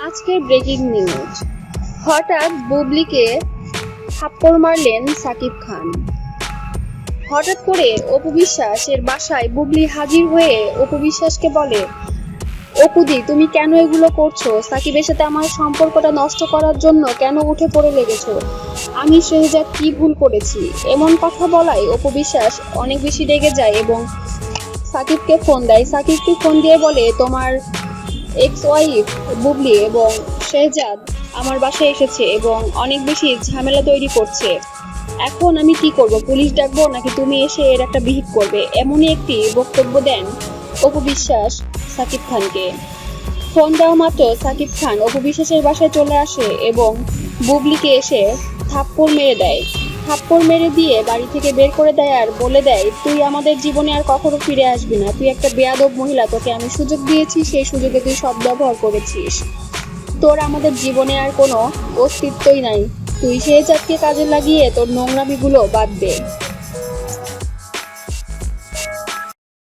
আজকের breaking news. হঠাৎ বুবলিকে থাপ্পড় মারলেন সাকিব খান। হঠাৎ করে অপু বিশ্বাসের বাসায় বুবলি হাজির হয়ে অপু বিশ্বাসকে বলে, অপুদি তুমি কেন এগুলো করছো? সাকিবের সাথে আমার সম্পর্কটা নষ্ট করার জন্য কেন উঠে পড়ে লেগেছো? আমি শেহজাদ কি ভুল করেছি? এমন কথা বলায় অপু বিশ্বাস অনেক বেশি রেগে যায় এবং সাকিবকে ফোন দেয়। সাকিবকে ফোন দিয়ে বলে, তোমার এক্স ওয়াইফ বুবলি এবং শেহজাদ আমার বাসায় এসেছে এবং অনেক বেশি ঝামেলা তৈরি করছে। এখন আমি কি করব? পুলিশ ডাকবো নাকি তুমি এসে এর একটা বিহিত করবে? এমনই একটি বক্তব্য দেন অপু বিশ্বাস সাকিব খানকে। ফোন দেওয়া মাত্র সাকিব খান অপু বিশ্বাসের বাসায় চলে আসে এবং বুবলিকে এসে থাপ্পড় মেরে দেয়। থাপ্পড় মেরে দিয়ে বাড়ি থেকে বের করে দেয় আর বলে দেয়, তুই আমাদের জীবনে আর কখনো ফিরে আসবি না। তুই একটা বেয়াদব মহিলা, তোকে আমি সুযোগ দিয়েছি, সেই সুযোগে তুই সদ্ব্যবহার করেছিস। তোর আমাদের জীবনে আর কোনো অস্তিত্বই নাই। তুই শেহজাদকে কাজে লাগিয়ে তোর নোংরামিগুলো বাদ দে।